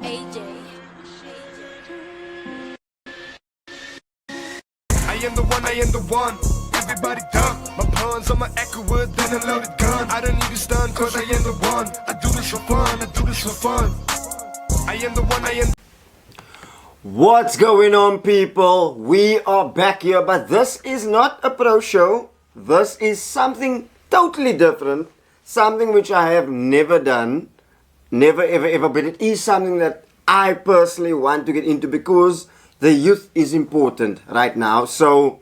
I am the one, I am the one. Everybody dumb. My pawns on my echo wood, then a loaded gun. I don't need to stun, cause I am the one. I do this for fun, I do this for fun. I am the one, I am. What's going on, people? We are back here, but this is not a pro show. This is something totally different. Something which I have never done. Never, ever. But it is something that I personally want to get into because the youth is important right now. So,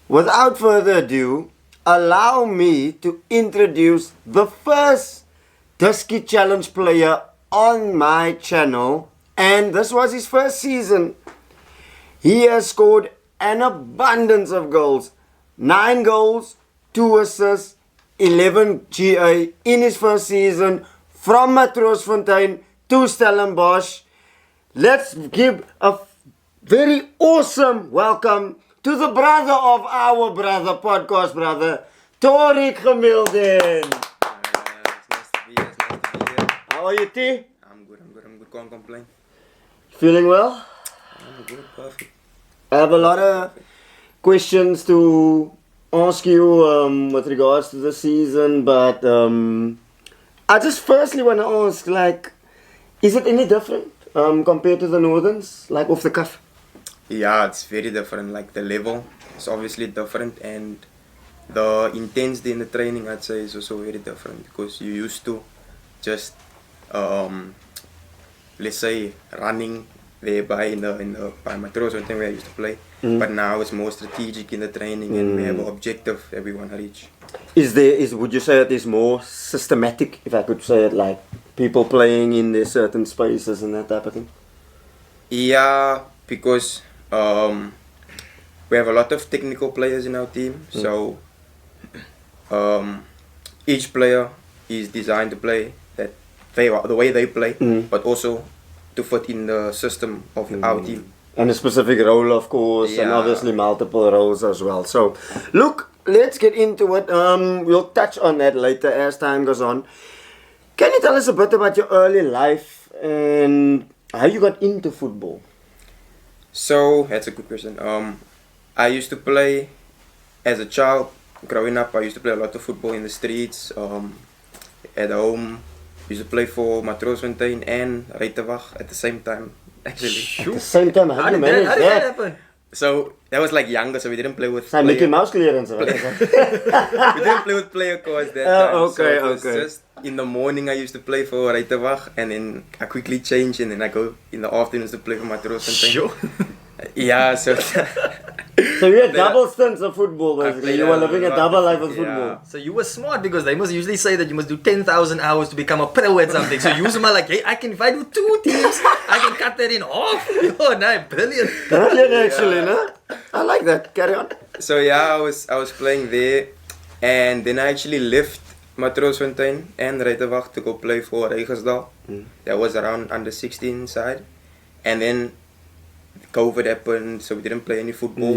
without further ado, allow me to introduce the first Dusky Challenge player on my channel. And this was his first season. He has scored an abundance of goals. 9 goals, 2 assists, 11 GA in his first season from Matroosfontein to Stellenbosch. Let's give a very awesome welcome to the brother of our brother, podcast brother, Tauric Gamildien. It's nice to be here. How are you, T? I'm good. Can't complain. Feeling well? I'm good, perfect. I have a lot of questions to ask you with regards to the season, but I just firstly want to ask, like, is it any different compared to the Northerns, like off the cuff? Yeah, it's very different. Like the level is obviously different, and the intensity in the training, I'd say, is also very different because you used to just let's say running there by by Matroosfontein where I used to play, but now it's more strategic in the training, and we have an objective that we want to reach. Would you say it is more systematic, if I could say it, like people playing in their certain spaces and that type of thing? Yeah, because we have a lot of technical players in our team, so each player is designed to play the way they play, but also to fit in the system of our team. And a specific role, of course, and Yeah. obviously multiple roles as well. So, look, let's get into it. We'll touch on that later as time goes on. Can you tell us a bit about your early life and how you got into football? So that's a good question. I used to play as a child. Growing up, I used to play a lot of football in the streets. At home, used to play for Matroosfontein and Reitewag at the same time. Actually, At the same time, how do you manage How did that that? happen? so that was like younger, so we didn't play with. Zijn Mickey player- Mouse clearance, right? we didn't play with player cards that time. okay, so it was okay. just in the morning I used to play for Reitewag, and then I quickly change, and then I go in the afternoons to play for Matroosfontein. Sure. Yeah, so So you had double stints of football, basically. played You were a living a lot double of- life of yeah. football. So you were smart because they must usually say that you must do 10,000 hours to become a pro at something. So you were like, hey, if I do 2 teams, I can cut that in half. Oh, no, brilliant. Brilliant, actually, no? I like that. Carry on. So yeah, I was playing there, and then I actually left Matroosfontein and Reitewag to go play for Regersdal. That was around under 16 side, and then COVID happened, so we didn't play any football.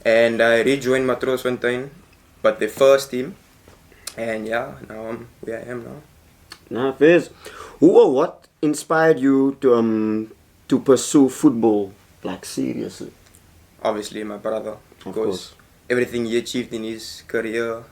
And I rejoined Matroosfontein, but the first team, and yeah, now I'm where I am now. Now, Faiz, who or what inspired you to pursue football, like, seriously? Obviously, my brother, Of because course. everything he achieved in his career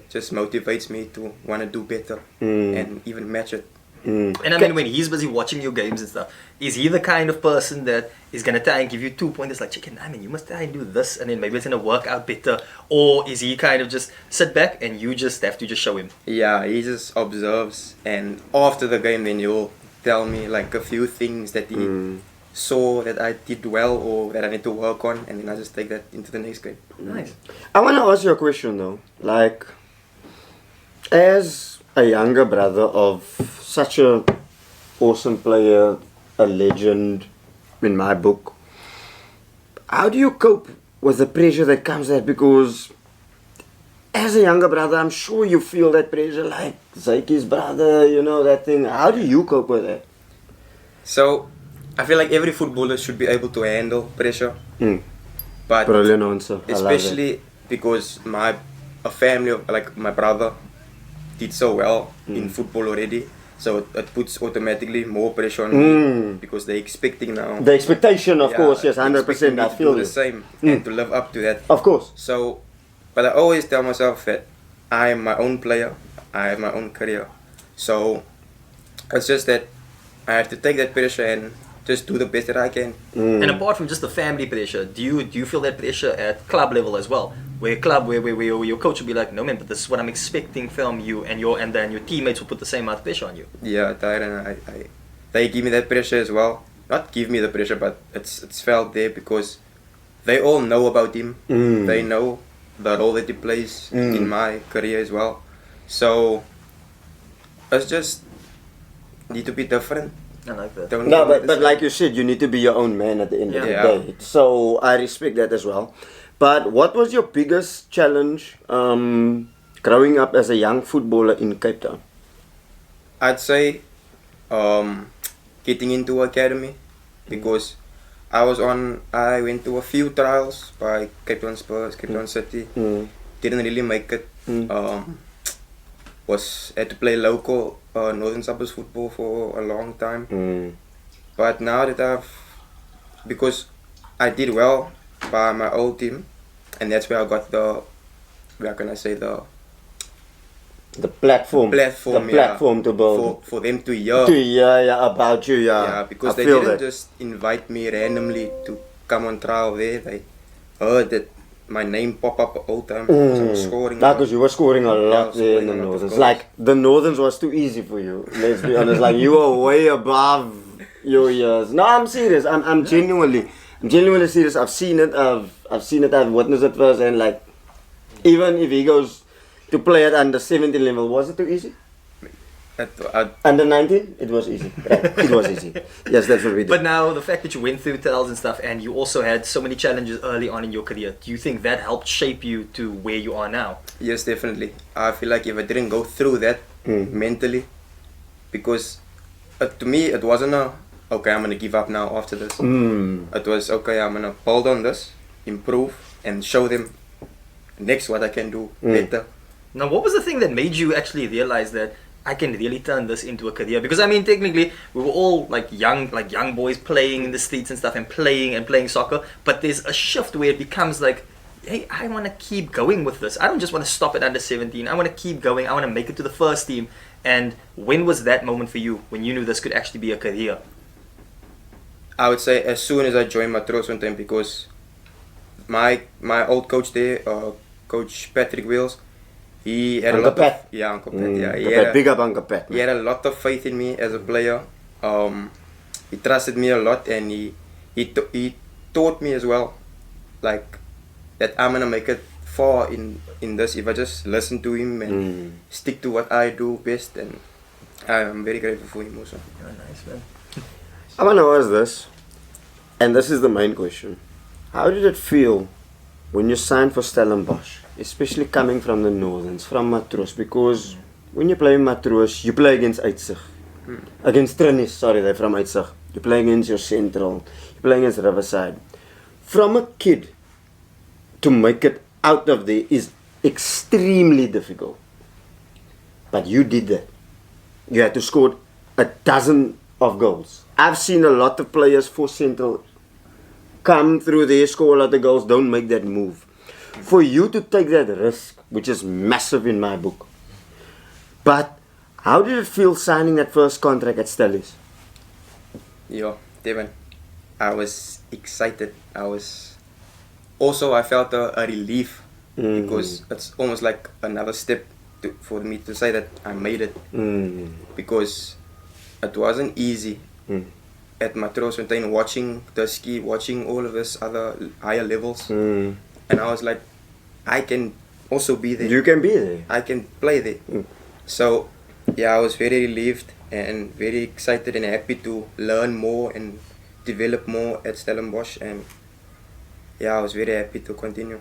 just motivates me to want to do better and even match it. And I mean, when he's busy watching your games and stuff, is he the kind of person that is going to try and give you 2 pointers like, chicken, I mean, you must try and do this, and then maybe it's going to work out better? Or is he kind of just sit back and you just have to just show him? Yeah, he just observes, and after the game, then he'll tell me like a few things that he saw that I did well or that I need to work on, and then I just take that into the next game. Nice. I want to ask you a question, though. Like, as a younger brother of such a awesome player, a legend in my book, how do you cope with the pressure that comes there? Because as a younger brother, I'm sure you feel that pressure, like Zaiki's brother, you know, that thing. How do you cope with that? So I feel like every footballer should be able to handle pressure, but Brilliant answer. I love it. especially because a family of like my brother did so well in football already. So it puts automatically more pressure on me because they're expecting now. The expectation, of Yeah, course, yes, they're 100%. expecting me I to feel do you. the same and to live up to that. Of course. So, but I always tell myself that I am my own player. I have my own career. So it's just that I have to take that pressure and just do the best that I can. And apart from just the family pressure, do you feel that pressure at club level as well? Where your coach will be like, no man, but this is what I'm expecting from you, and then your teammates will put the same amount of pressure on you. Yeah, Tyron, they give me that pressure as well. Not give me the pressure, but it's felt there because they all know about him. They know the role that he plays in my career as well. So it's just need to be different. I like that. Don't No, give me but the like you said, you need to be your own man at the end of the Yeah. day. So I respect that as well. But what was your biggest challenge growing up as a young footballer in Cape Town? I'd say getting into academy because I went to a few trials by Cape Town Spurs, Cape Town City. Didn't really make it. Had to play local Northern Suburbs football for a long time. But now that because I did well by my old team, and that's where I got the platform. platform, The platform to build. for them to hear. About you, Yeah, because I they feel didn't that. just invite me randomly to come on trial there. They heard that my name pop up all the time because I was scoring. Because you were scoring a lot was there in scoring the a lot of Northerns. goals. Like, the Northerns was too easy for you. Let's be honest. Like, you were way above your years. No, I'm serious. I'm genuinely serious. I've seen it. I've witnessed it first. And like, even if he goes to play at under 17 level, was it too easy? Under 19, it was easy. Right. It was easy. Yes, that's what we did. But now the fact that you went through trials and stuff, and you also had so many challenges early on in your career, do you think that helped shape you to where you are now? Yes, definitely. I feel like if I didn't go through that mentally, because to me it wasn't okay, I'm gonna give up now after this. It was okay, I'm gonna build on this, improve, and show them next what I can do better. Now, what was the thing that made you actually realize that I can really turn this into a career? Because I mean, technically, we were all like young boys playing in the streets and stuff, and playing soccer. But there's a shift where it becomes like, hey, I want to keep going with this. I don't just want to stop at under 17. I want to keep going. I want to make it to the first team. And when was that moment for you when you knew this could actually be a career? I would say as soon as I joined Matroosfontein, because my old coach there, Coach Patrick Wills, he had Uncle a lot Pat. of Uncle Pat, yeah. Big up Uncle Pat. He had a lot of faith in me as a player. He trusted me a lot, and he taught me as well, like that I'm gonna make it far in this if I just listen to him and stick to what I do best. And I'm very grateful for him also. Oh, nice, man. I want to ask this, and this is the main question. How did it feel when you signed for Stellenbosch, especially coming from the Northerns, from Matroos? Because when you play in Matroos, you play against Uitzig. Against Trinis, sorry, they're from Uitzig. You play against your Central. You play against Riverside. From a kid to make it out of there is extremely difficult. But you did that. You had to score a dozen of goals. I've seen a lot of players for Central come through there, score a lot of goals, don't make that move. For you to take that risk, which is massive in my book. But how did it feel signing that first contract at Stellies? Yeah, Devin, I was excited. I felt a relief because it's almost like another step for me to say that I made it. Because it wasn't easy at Matroosfontein watching Tusky, watching all of this other higher levels. And I was like, I can also be there. You can be there. I can play there. So, yeah, I was very relieved and very excited and happy to learn more and develop more at Stellenbosch. And yeah, I was very happy to continue.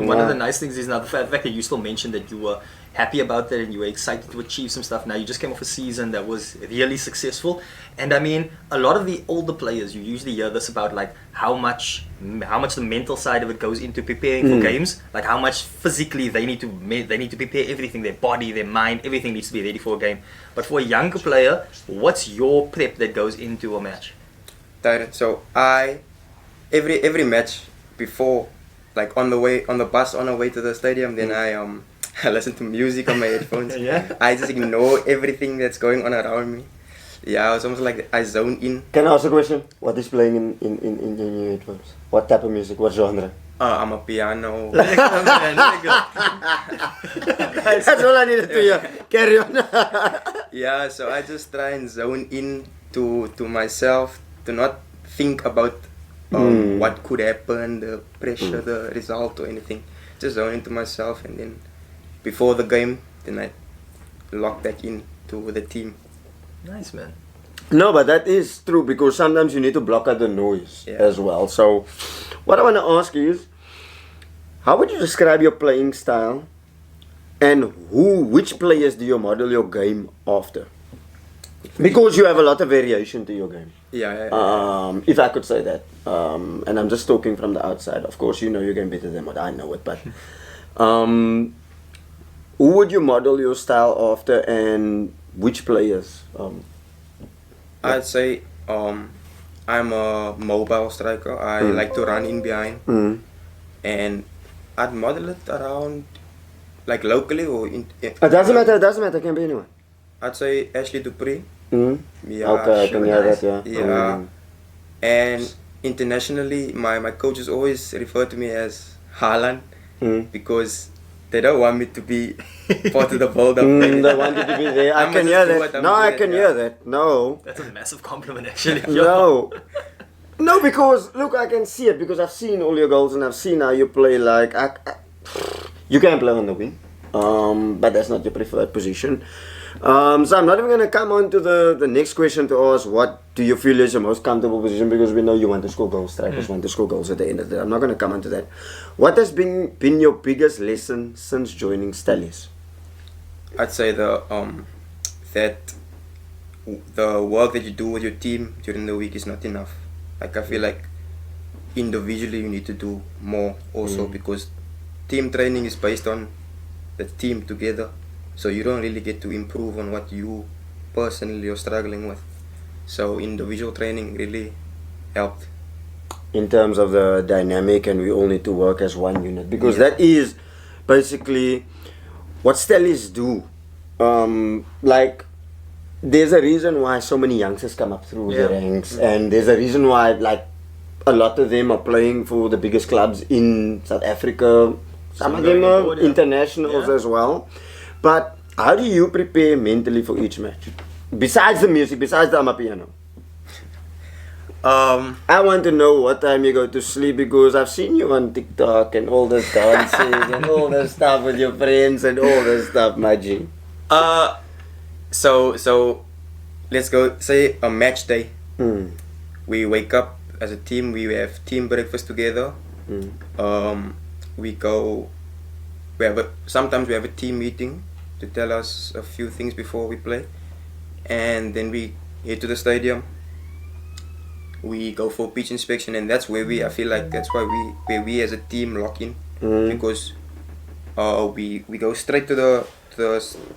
One of the nice things is now the fact that you still mentioned that you were happy about that and you were excited to achieve some stuff. Now you just came off a season that was really successful, and I mean, a lot of the older players, you usually hear this about like how much the mental side of it goes into preparing for games, like how much physically they need to prepare everything, their body, their mind, everything needs to be ready for a game. But for a younger player, what's your prep that goes into a match? Tauric. So every match before, like on the bus on the way to the stadium, then I listen to music on my headphones. Yeah. I just ignore everything that's going on around me. Yeah, it's almost like I zone in. Can I ask a question? What is playing in your headphones? What type of music? What genre? I'm a piano. That's all I needed to hear. Carry on. Yeah, so I just try and zone in to myself, to not think about what could happen, the pressure, the result or anything. Just zone into myself, and then before the game, then I lock back into the team. Nice, man. No, but that is true, because sometimes you need to block out the noise as well. So what I want to ask is, how would you describe your playing style, and which players do you model your game after? Because you have a lot of variation to your game. Yeah. If I could say that. And I'm just talking from the outside. Of course, you know your game better than what I know it. But who would you model your style after, and which players? I'd say I'm a mobile striker. I like to run in behind. And I'd model it around, like locally or in. It doesn't matter. It doesn't matter. It can be anyone. I'd say Ashley Dupree. Yeah, Okay, I can hear that. Yeah. Yeah. And internationally, my coaches always refer to me as Haaland because they don't want me to be part of the build-up. They want you to be there. I can hear that. No, I can hear that. No. That's a massive compliment, actually. No. No, because look, I can see it, because I've seen all your goals and I've seen how you play. Like you can play on the wing, but that's not your preferred position. So I'm not even gonna come on to the next question to ask what do you feel is your most comfortable position, because we know you want to score goals. Strikers want to score goals at the end of the day. I'm not gonna come on to that. What has been your biggest lesson since joining Stellies? I'd say that the work that you do with your team during the week is not enough. Like I feel like individually you need to do more also, because team training is based on the team together. So you don't really get to improve on what you personally are struggling with. So individual training really helped. In terms of the dynamic, and we all need to work as one unit, because that is basically what Stellies do. Like there's a reason why so many youngsters come up through the ranks, and there's a reason why like a lot of them are playing for the biggest clubs in South Africa. Some of them are internationals as well. But how do you prepare mentally for each match? Besides the music, besides the Amapiano? I want to know what time you go to sleep, because I've seen you on TikTok and all this dancing and all this stuff with your friends and all this stuff, my G. So let's go say a match day. We wake up as a team, we have team breakfast together. Sometimes we have a team meeting to tell us a few things before we play, and then we head to the stadium. We go for pitch inspection, and that's where I feel like that's why we as a team lock in, because we go straight to the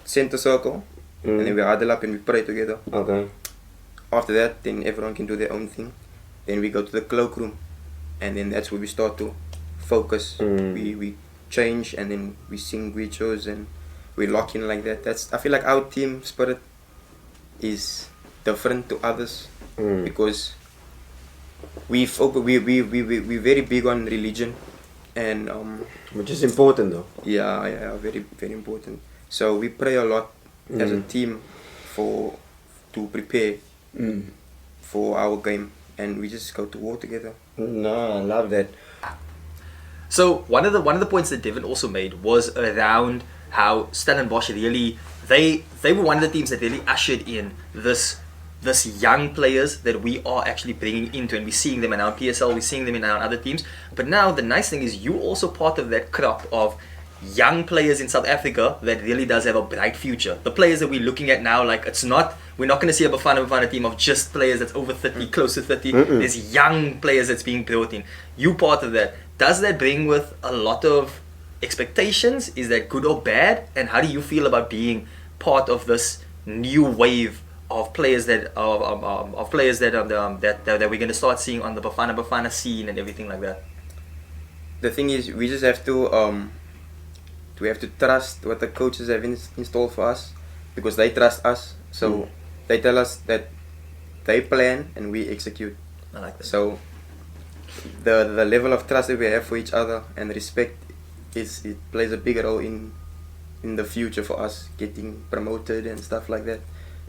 center circle, and then we huddle up and we pray together. Okay. After that, then everyone can do their own thing. Then we go to the cloakroom, and then that's where we start to focus. We change, and then we sing rituals, and we lock in like that. I feel like our team spirit is different to others, because we're very big on religion, and which is important though. Yeah, very very important. So we pray a lot as a team to prepare for our game, and we just go to war together. No, I love that. So one of the points that Devin also made was around how Stellenbosch really they were one of the teams that really ushered in this this young players that we are actually bringing into, and we're seeing them in our PSL, we're seeing them in our other teams. But now the nice thing is you also part of that crop of young players in South Africa that really does have a bright future. The players that we're looking at now, like we're not going to see a Bafana team of just players that's over 30, close to 30. There's young players that's being brought in. You part of that. Does that bring with a lot of expectations? Is that good or bad? And how do you feel about being part of this new wave of players that that we're going to start seeing on the Bafana scene and everything like that? The thing is, we just have to trust what the coaches have installed for us, because they trust us. So they tell us that they plan and we execute. I like that. So the level of trust that we have for each other and respect it plays a big role in the future for us getting promoted and stuff like that.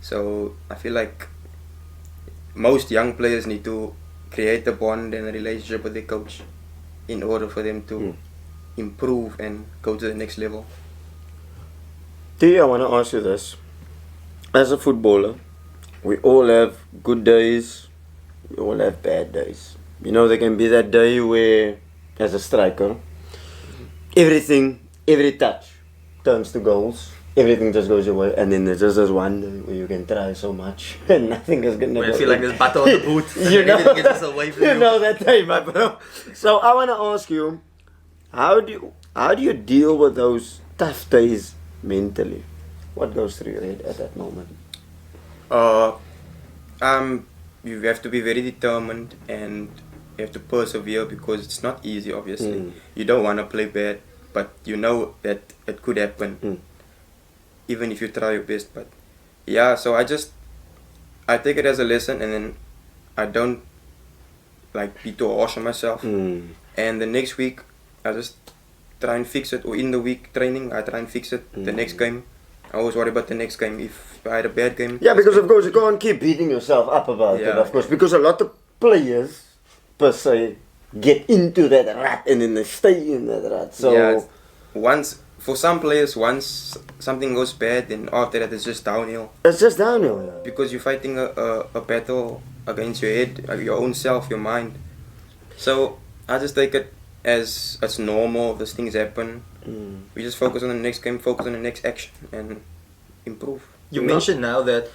So I feel like most young players need to create a bond and a relationship with their coach in order for them to improve and go to the next level. T, I want to ask you this. As a footballer, we all have good days, we all have bad days. You know, there can be that day where, as a striker, every touch turns to goals. Everything just goes your way, and then there's just this one day where you can try so much and nothing is gonna go. I feel like there's butter on the boot and You know, everything gets just away from you. you know that day, my bro. So I want to ask you, how do you deal with those tough days mentally? What goes through your head at that moment? You have to be very determined and you have to persevere, because it's not easy, obviously. You don't want to play bad, but you know that it could happen, even if you try your best. But yeah, so I take it as a lesson, and then I don't be too harsh on myself. And the next week, I just try and fix it, or in the week training, I try and fix it. The next game, I always worry about the next game. If I had a bad game, Yeah, because of course you can't keep beating yourself up about it, of course, because a lot of players, per se, get into that rut and then they stay in that rut. So yeah, for some players, once something goes bad, then after that it's just downhill. it's just downhill. Yeah. Because you're fighting a battle against your head, your own self, your mind. So I just take it as it's normal. These things happen. We just focus on the next game, focus on the next action, and improve. You mentioned now that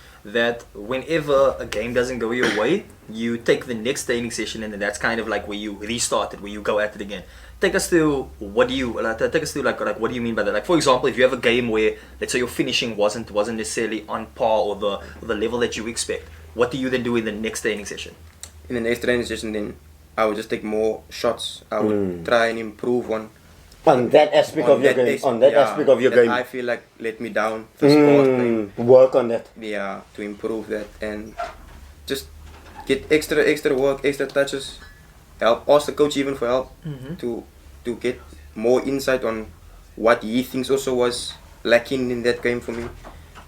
whenever a game doesn't go your way, you take the next training session, and then that's kind of like where you restart it, where you go at it again. Take us through what do you what do you mean by that? Like, for example, if you have a game where, let's say, your finishing wasn't necessarily on par or the level that you expect, what do you then do in the next training session? In the next training session, then I would just take more shots. I would try and improve on that aspect of your game. On that aspect of your game. I feel like let me down the sport game. Work on that. Yeah, to improve that and just get extra work, extra touches. Ask the coach even for help to get more insight on what he thinks also was lacking in that game for me.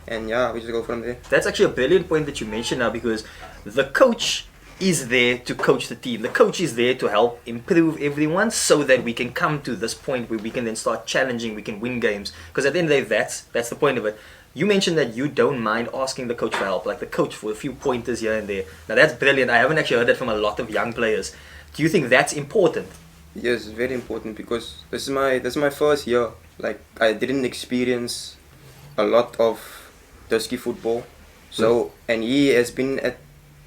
And yeah, we just go from there. That's actually a brilliant point that you mentioned now, because the coach is there to coach the team. The coach is there to help improve everyone so that we can come to this point where we can then start challenging, we can win games. Because at the end of the day, that's the point of it. You mentioned that you don't mind asking the coach for help, like the coach for a few pointers here and there. Now that's brilliant. I haven't actually heard that from a lot of young players. Do you think that's important? Yes, very important, because this is my first year. Like, I didn't experience a lot of dusky football. So and he has been at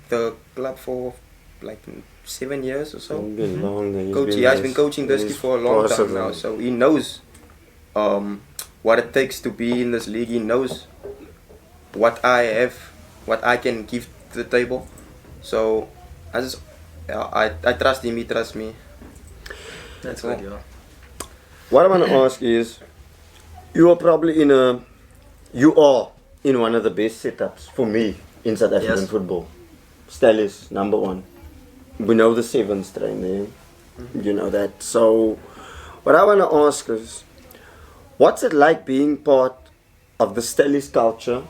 the club for like 7 years or so. He has been coaching dusky for a long time now, so he knows what it takes to be in this league. He knows what I have, what I can give to the table. So I trust him, he trusts me. That's good, yeah. What I want to ask is, you are in one of the best setups for me in South African football. Stellis, number one. We know the sevens train there. You know that. So what I want to ask is, what's it like being part of the Stellis culture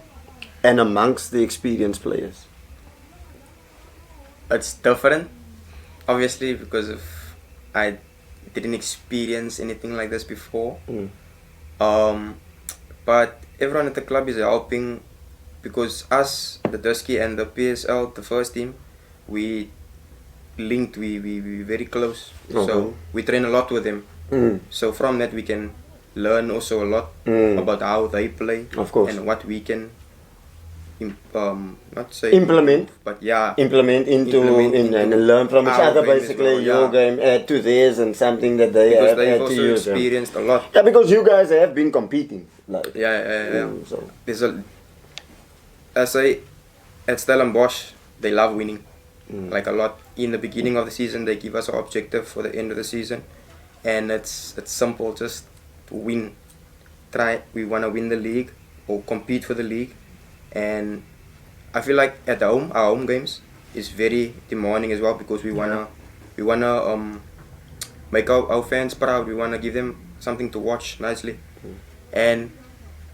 and amongst the experienced players? It's different, obviously, because I didn't experience anything like this before. But everyone at the club is helping because us, the Dusky and the PSL, the first team, we linked, we very close. So we train a lot with them. So from that we can learn also a lot about how they play, Of course. and what we can not say Implement. but yeah, Implement into and learn from each our other, game as basically. well, Your yeah. game, add to theirs, and something that they because have they've add to also yours. experienced a lot. Yeah, because you guys have been competing. Like, Yeah. So. There's I say at Stellenbosch they love winning, like a lot. In the beginning of the season they give us an objective for the end of the season, and it's simple, just win. We want to win the league or compete for the league, and I feel like at home, our home games is very demanding as well, because we wanna make our fans proud. We wanna give them something to watch nicely, and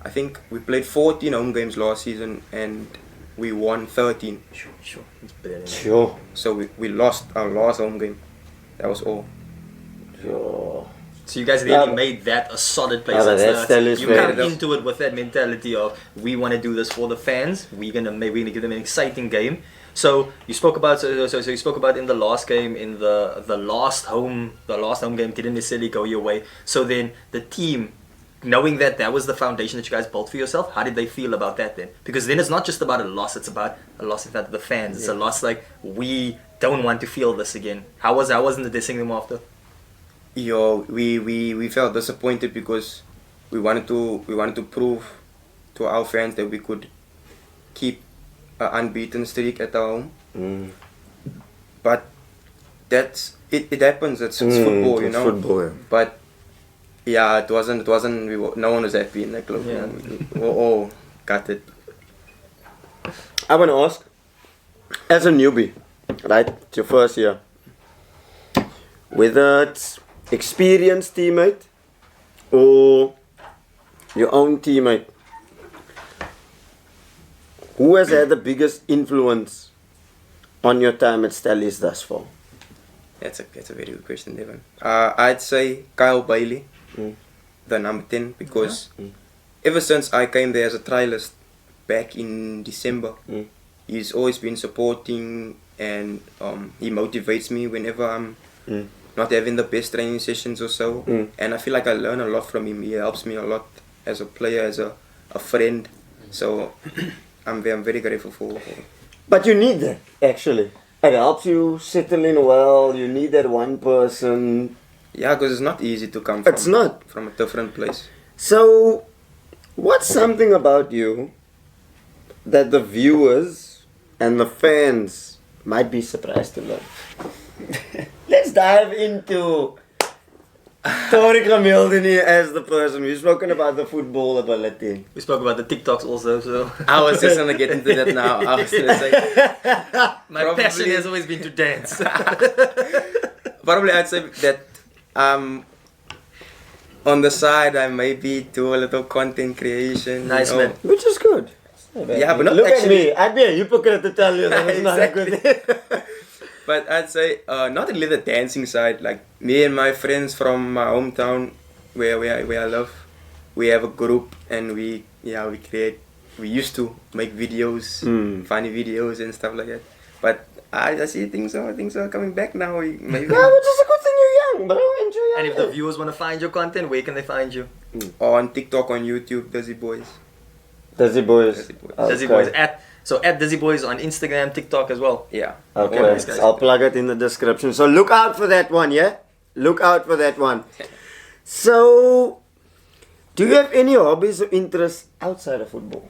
I think we played 14 home games last season and we won 13. Sure. It's brilliant. Sure. So we lost our last home game. That was all. Sure. So you guys really made that a solid place. Yeah, that's still You come great. into it with that mentality of we want to do this for the fans. We're gonna give them an exciting game. So you spoke about so you spoke about in the last game, in the last home game didn't necessarily go your way. So then the team, knowing that was the foundation that you guys built for yourself, how did they feel about that then? Because then it's not just about a loss; it's about a loss in front of the fans. It's a loss like we don't want to feel this again. How wasn't the dressing room after? We felt disappointed because we wanted to prove to our fans that we could keep an unbeaten streak at our home. But that's it happens. It's football, you it's know. football, yeah. But yeah, it wasn't. No one was happy in that club. Yeah. Oh, got it. I want to ask, as a newbie, right? It's your first year. Whether it's experienced teammate or your own teammate, who has had the biggest influence on your time at Stellies thus far? That's a very good question, Devon. I'd say Kyle Bailey, the number 10, because ever since I came there as a trialist back in December, he's always been supporting, and he motivates me whenever I'm not having the best training sessions or so. And I feel like I learn a lot from him. He helps me a lot as a player, as a friend. So I'm very grateful for him. But you need that, actually. It helps you settle in well. You need that one person. Yeah, because it's not easy to come It's not. from a different place. So, what's something about you that the viewers and the fans might be surprised to learn? Let's dive into Tauric Gamildien as the person. We've spoken about the football ability. We spoke about the TikToks also. So I was just gonna get into that now. I was gonna say my passion has always been to dance. probably I'd say that on the side I maybe do a little content creation. Nice, man. Which is good. Yeah, but not Look actually. at me. I'd be a hypocrite to tell you that it's not a good thing. But I'd say not only the dancing side. Like me and my friends from my hometown, where I live, we have a group and we create. We used to make videos, funny videos and stuff like that. But I see things are coming back now. Maybe Yeah, which is a good thing you're young, bro. Enjoy your And if the viewers want to find your content, where can they find you? on TikTok, on YouTube, Dizzy Boys. Dizzy Boys. Dizzy Boys. Okay. Dizzy Boys at Dizzy Boys on Instagram, TikTok as well. Yeah. Okay, All these guys. I'll plug it in the description. So look out for that one, yeah? Look out for that one. So, do you have any hobbies or interests outside of football?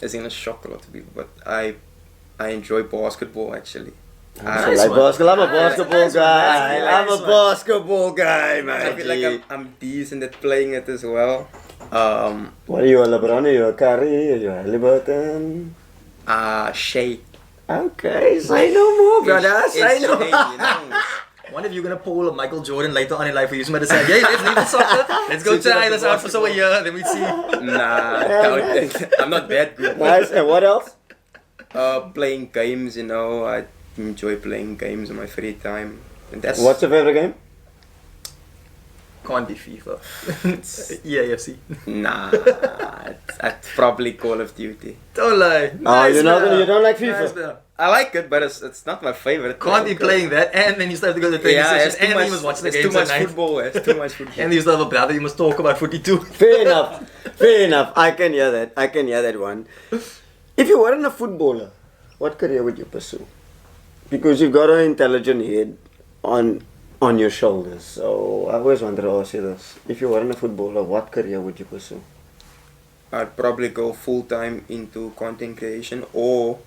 It's gonna shock a lot of people, but I enjoy basketball actually. So Nice like one. basketball. I'm a basketball Nice one. guy. Nice I'm a one. basketball guy, man. I feel like I'm decent at playing it as well. What are you, a LeBron? Are you a Curry? Are you a Halliburton? Shay. Okay, say no more, brother. Say It's no Shay, more. you know. One of you gonna pull a Michael Jordan later on in life where you somebody say, hey, let's leave the soccer, let's go try this out for so a year, then we see. Nah, I'm not that good. Nice. And what else? Playing games, you know. I enjoy playing games in my free time, and that's What's your favorite game? Can't be FIFA. EAFC. Nah, I'd probably Call of Duty. Don't lie. Oh, you man. don't like FIFA? Nice, man. I like it, but it's not my favorite. Can't be playing that, and then you still have to go to the training Yeah, sessions, it's too and much. then you must watch the It's games too at much night. football. It's too much football. And you still have a brother, you must talk about footy too. Fair enough. Fair enough. I can hear that one. If you weren't a footballer, what career would you pursue? Because you've got an intelligent head on your shoulders. So I always wanted to ask you this. If you weren't a footballer, what career would you pursue? I'd probably go full time into content creation, or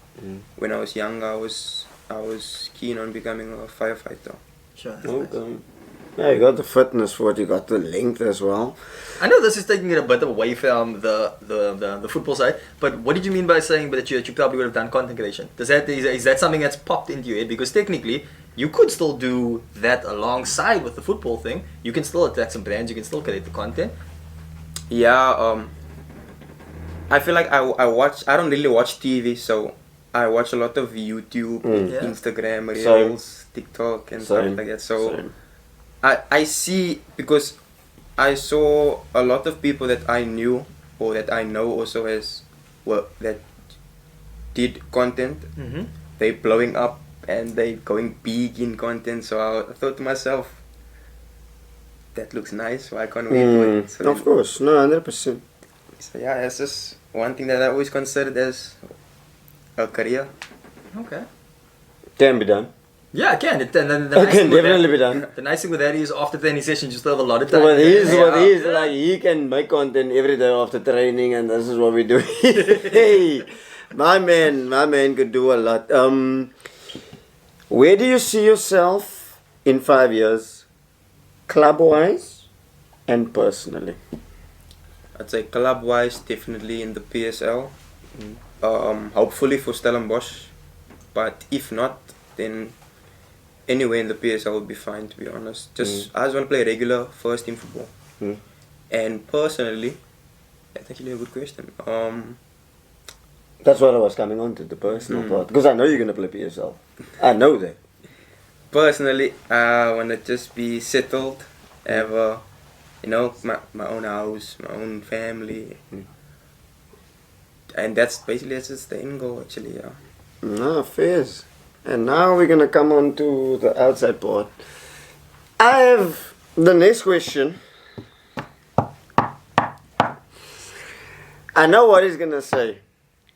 when I was young, I was keen on becoming a firefighter. Sure. Okay. Yeah, you got the fitness for it, you got the length as well. I know this is taking it a bit away from the football side, but what did you mean by saying that you probably would have done content creation? Is that something that's popped into your head? Because technically, you could still do that alongside with the football thing. You can still attack some brands, you can still create the content. Yeah, I feel like I don't really watch TV, so I watch a lot of YouTube, Yeah. Instagram, Same. Reels, TikTok, and Same. stuff like that. So Same. I see, because I saw a lot of people that I knew or that I know also that did content. Mm-hmm. They blowing up and they going big in content. So I thought to myself, that looks nice. Why can't we do it? So, Of course, no, 100%. so yeah, it's just one thing that I always considered as a career. Okay. Can be done. Yeah, I can. The It nice can thing with definitely that, be done. The nice thing with that is after training sessions, you still have a lot of time. What he's Yeah. like, he can make content every day after training, and this is what we do. Hey, my man could do a lot. Where do you see yourself in 5 years, club-wise and personally? I'd say club-wise, definitely in the PSL. Hopefully for Stellenbosch, but if not, then anywhere in the PSL would be fine. To be honest, I just want to play regular first team football. And personally, that's actually a good question. That's what I was coming on to, the personal part. Because I know you're going to play PSL. I know that. Personally, I want to just be settled, have my own house, my own family. And that's just the end goal, actually, yeah. No, fairs. And now we're going to come on to the outside part. I have the next question. I know what he's going to say.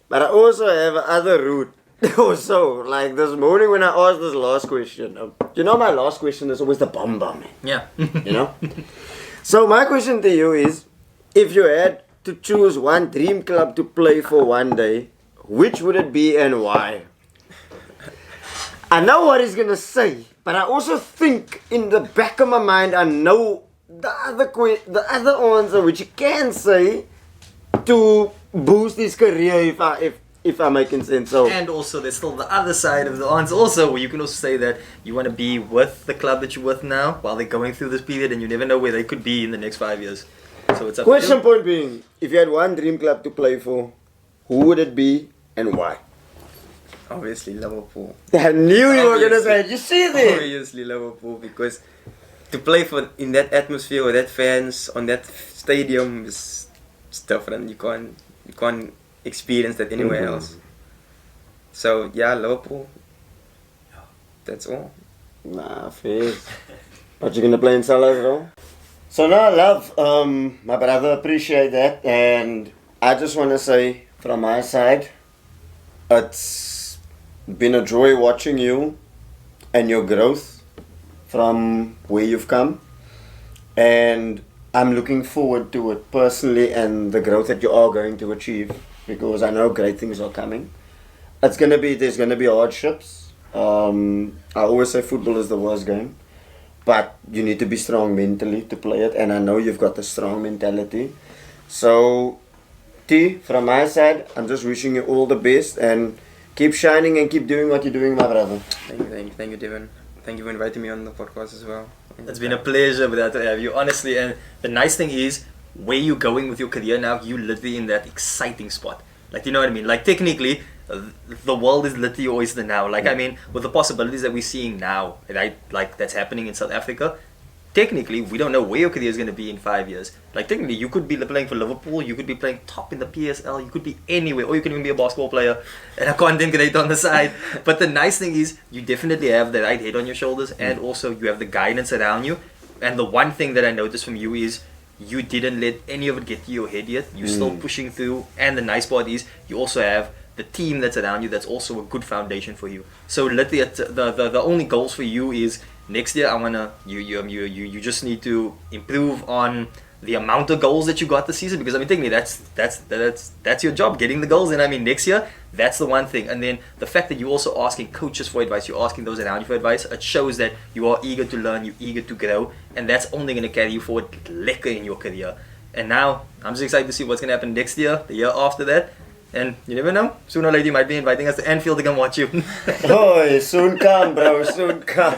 But I also have another route. Also, like this morning when I asked this last question, my last question is always the bomb, man. Yeah. You know? So my question to you is, if you had to choose one dream club to play for one day, which would it be and why? I know what he's gonna say, but I also think in the back of my mind I know the other answer which he can say to boost his career if I'm making sense. So And also, there's still the other side of the answer also, where you can also say that you want to be with the club that you're with now while they're going through this period, and you never know where they could be in the next 5 years. So it's up question to point being, if you had one dream club to play for, who would it be and why? Obviously Liverpool. I knew you were gonna say Obviously. it. You see there? Obviously Liverpool, because to play in that atmosphere with that fans on that stadium is different. You can't experience that anywhere else. So yeah, Liverpool. That's all. Nah, fair. But you're gonna play in Salah as well? So now, love, my brother, appreciate that, and I just want to say from my side, it's been a joy watching you and your growth from where you've come, and I'm looking forward to it personally and the growth that you are going to achieve, because I know great things are coming. There's gonna be hardships. I always say football is the worst game, but you need to be strong mentally to play it, and I know you've got the strong mentality. So, T, from my side, I'm just wishing you all the best, and keep shining and keep doing what you're doing, my brother. Thank you, Devin. Thank you for inviting me on the podcast as well. It's been a pleasure with that to have you, honestly. And the nice thing is, where you're going with your career now, you literally in that exciting spot. Like, you know what I mean? Like, technically, the world is literally always the now. Like, I mean, with the possibilities that we're seeing now, right? Like, that's happening in South Africa, technically, we don't know where your career is going to be in 5 years. Like, technically, you could be playing for Liverpool, you could be playing top in the PSL, you could be anywhere, or you can even be a basketball player and a content creator on the side. But the nice thing is, you definitely have the right head on your shoulders, and also you have the guidance around you. And the one thing that I noticed from you is, you didn't let any of it get to your head yet. You're still pushing through, and the nice part is, you also have the team that's around you that's also a good foundation for you. So literally, the only goals for you is, next year, I wanna you just need to improve on the amount of goals that you got this season, because I mean, technically that's your job, getting the goals. And I mean, next year, that's the one thing. And then the fact that you're also asking coaches for advice, you're asking those around you for advice, it shows that you are eager to learn, you're eager to grow, and that's only gonna carry you forward lekker in your career. And now I'm just excited to see what's gonna happen next year, the year after that. And you never know, sooner or later you might be inviting us to Anfield to come watch you. Oh, soon come, bro, soon come.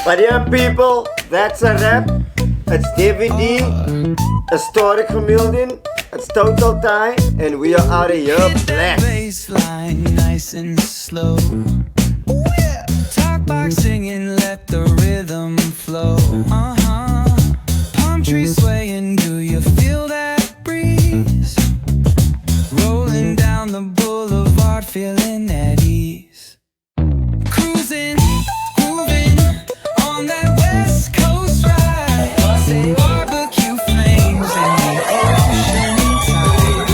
But yeah, people, that's a wrap. It's DVD, it's Tauric Gamildien, it's Total Tie, and we are out of here. Black. Baseline, nice and slow. Talk box singing, let the rhythm flow. Palm trees swaying, do you feel that breeze? Rolling down the boulevard, feeling at ease. Cruising, moving on that West Coast ride. Say barbecue flames in the ocean tide.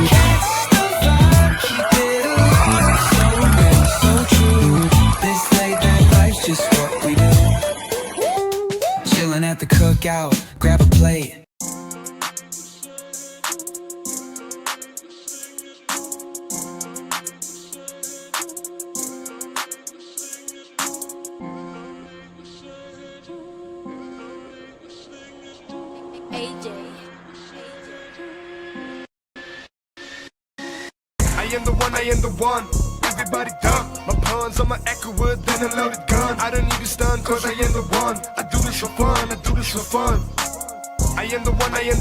Catch the vibe, keep it alive. So real, so true. This late night life's just what we do. Chilling at the cookout, grab a plate. I am the one, I am the one. Everybody duck. My pawns on my Echowood, then a loaded gun. I don't need to stun, cause I am the one. I do this for fun, I do this for fun. I am the one, I am